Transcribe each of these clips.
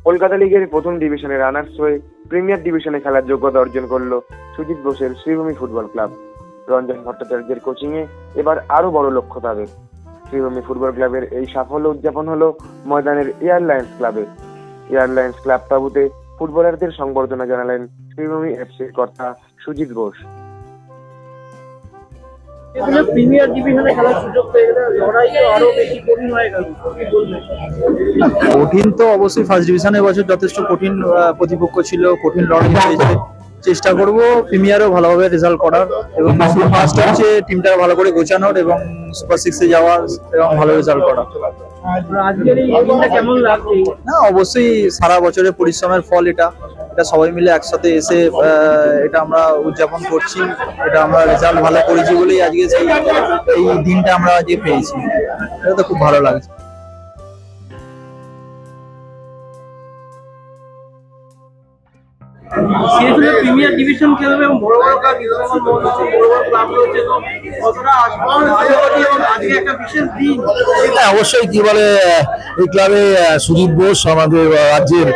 কলকাতা লিগের প্রথম ডিভিশনে রানার্স হয়ে প্রিমিয়ার ডিভিশনে খেলার যোগ্যতা অর্জন করল সুজিত বোসের শ্রীভূমি ফুটবল ক্লাব। রঞ্জন ভট্টাচার্যের কোচিংয়ে এবার আরো বড় লক্ষ্য তাদের। শ্রীভূমি ফুটবল ক্লাবের এই সাফল্য উদযাপন হলো ময়দানের এয়ারলাইন্স ক্লাবে। এয়ারলাইন্স ক্লাব তাঁবুতে ফুটবলারদের সংবর্ধনা জানালেন শ্রীভূমি এফসির কর্তা সুজিত বোস। প্রিমিয়ার ডিভিশনে খেলার সুযোগ পেয়ে গেলে লড়াই তো আরো বেশি কঠিন হয়ে গেল, কি বলবেন? কঠিন তো অবশ্যই, ফার্স্ট ডিভিশনে বছর যথেষ্ট কঠিন প্রতিপক্ষ ছিল, কঠিন লড়াই হয়েছে। চেষ্টা করব প্রিমিয়ারও ভালোভাবে রেজাল্ট করার এবং ফার্স্ট হচ্ছে টিমটাকে ভালো করে গোছানোর এবং সুপার সিক্সে যাওয়ার এবং ভালো রেজাল্ট করা। আজকের এই দিনটা কেমন লাগছে? না, অবশ্যই সারা বছরের পরিশ্রমের ফল এটা সবাই মিলে একসাথে এসে এটা আমরা উদযাপন করছি। এটা আমরা রেজাল্ট ভালো করেছি বলেই আজকে এই দিনটা আমরা আজকে পেয়েছি। এটা তো খুব ভালো লাগছে। প্রিমিয়ার ডিভিশন খেলবে এবং বড় বড় ক্লাব বড় বড় ক্লাব রয়েছে, তো কতটা আশাবাদী এবং আজকে একটা বিশেষ দিন। অবশ্যই কি বলে, এই ক্লাবে সুজিত বোস আমাদের রাজ্যের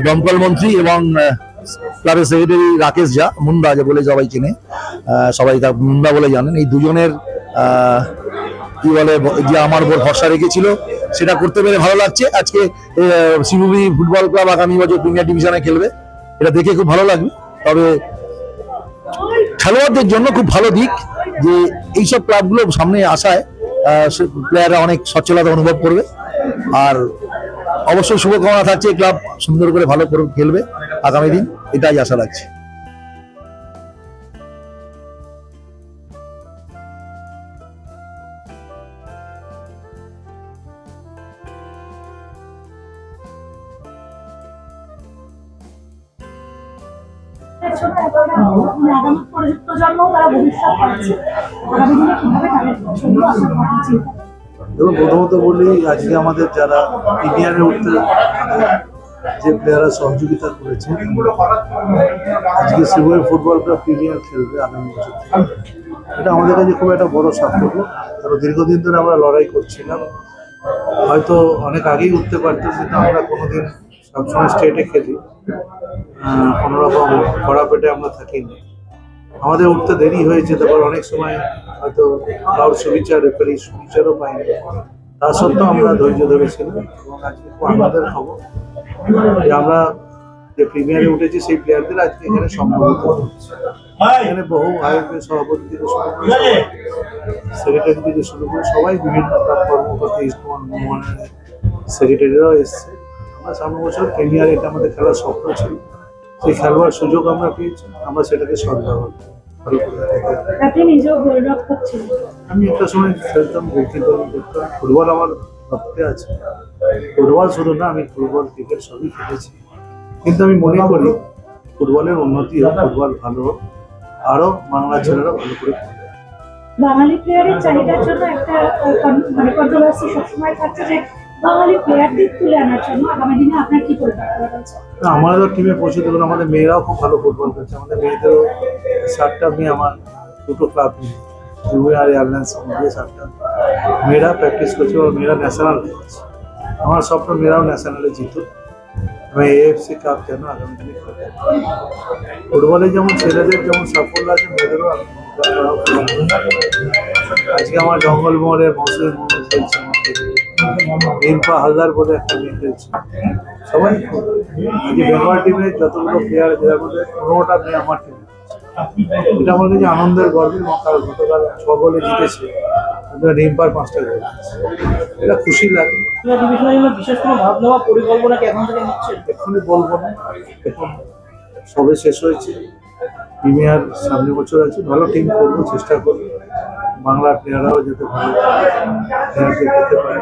দমকল মন্ত্রী এবং ক্লাবের সেক্রেটারি রাকেশ ঝা, মুন্ডা বলে সবাই চেনে, সবাই তার মুন্ডা বলে জানেন। এই দুজনের কি বলে যে আমার উপর ভরসা রেখেছিল, সেটা করতে পেরে ভালো লাগছে। আজকে শ্রীভূমি ফুটবল ক্লাব আগামী বছর প্রিমিয়ার ডিভিশনে খেলবে, এটা দেখে খুব ভালো লাগবে। তবে খেলোয়াড়দের জন্য খুব ভালো দিক যে এইসব ক্লাবগুলো সামনে আসায় প্লেয়াররা অনেক সচ্ছলতা অনুভব করবে। আর অবশ্যই শুভকামনা থাকছে ক্লাব সুন্দর করে ভালো করে খেলবে আগামী দিন, এটাই আশা রাখছি। প্রথমত বলি, আজকে আমাদের যারা প্রিমিয়ারে উঠতে যে প্লেয়াররা সহযোগিতা করেছে, আজকে শ্রীভূমি ফুটবল ক্লাব প্রিমিয়ার খেলবে আগামী বছর। এটা আমাদের কাছে খুব একটা বড় সাফল্য, কারণ দীর্ঘদিন ধরে আমরা লড়াই করছিলাম। হয়তো অনেক আগেই উঠতে পারতাম, কিন্তু আমরা কোনোদিন সবসময় স্টেটে খেলি, কোনোরকম খরা পেটে আমরা থাকিনি। আমাদের উঠতে দেরি হয়েছে, তারপর অনেক সময় হয়তো কারোর সুবিচার, রেফারির সুবিচারও পাইনি। তা সত্ত্বেও আমরা ধৈর্য ধরেছিলাম এবং আজকে খুব আনন্দের খবর যে আমরা যে প্রিমিয়ারে উঠেছি সেই প্লেয়ারদের আজকে এখানে সম্মানিত হচ্ছে। এখানে বহু আয়োজকের সভাপতি থেকে শুরু করে সেক্রেটারি থেকে শুরু করে সবাই, বিভিন্ন কর্মকর্তা, ইস্টমন মোহনের সেক্রেটারিরাও এসছে। আমরা সামনে বছর প্রিমিয়ার, এটা আমাদের খেলার স্বপ্ন ছিল, সেই খেলবার সুযোগ আমরা পেয়েছি, আমরা সেটাকে সদ্ব্যবহার করি। আমি একটা সময় খেলতাম, গোলকিপার করতাম। ফুটবল আমার রক্তে আছে, ফুটবল শুধু না, আমি ফুটবল, ক্রিকেট সবই খেলেছি। কিন্তু আমি মনে করি ফুটবলের উন্নতি হোক, ফুটবল ভালো হোক, আরো বাংলা ছেলেরা ভালো করে খেলবে। বাঙালি প্লেয়ারের চাহিদার জন্য একটা কন্ট্রোভার্সি সবসময় থাকছে যে বাঙালি প্লেয়ারদের তুলে আনার জন্য আগামী দিনে আপনার কি পরিকল্পনা রয়েছে? আমাদের টিমে পৌঁছে দেবেন, আমাদের মেয়েরাও খুব ভালো ফুটবল খেলছে। আমাদের মেয়েদেরও 7টা মেয়ে, আমার দুটো ক্লাব নিয়ে শ্রীভূমি আর এয়ারলাইন্স মিলিয়ে 7টা মেয়েরা প্র্যাকটিস করছে এবং মেয়েরা ন্যাশনাল খেলছে। আমার স্বপ্ন মেয়েরাও ন্যাশনালে জিতুক এবং এএফসি কাপ যেন আগামী দিনে খেলে। ফুটবলে যেমন ছেলেদের যেমন সাফল্য আছে, মেয়েদেরও আজকে আমার জঙ্গলমহলের মৌসুমী মোড় খেলছে, রিম্পা হালদার বলে একটা মেয়ে খেলছে। সবাই আজকে বেঙ্গল টিমে যতগুলো প্লেয়ার আছে, তার মধ্যে 15টা মেয়ে আমার টিমে। এটা আমার কাছে আনন্দের, গর্বের। কারণ গতকাল 6 গোলে জিতেছে, রিম্পার 5টা গোল, এটা খুশি লাগে। বিশেষ কোনো ভাবনা পরিকল্পনা কি এখন থেকে নিচ্ছেন? এক্ষুনি বলবো না, এখন সবে শেষ হয়েছে। প্রিমিয়ার সামনে বছর আছে, ভালো টিম করবো, চেষ্টা করবো বাংলার প্লেয়াররাও যাতে ভালো প্লেয়ারদের পেতে পারে।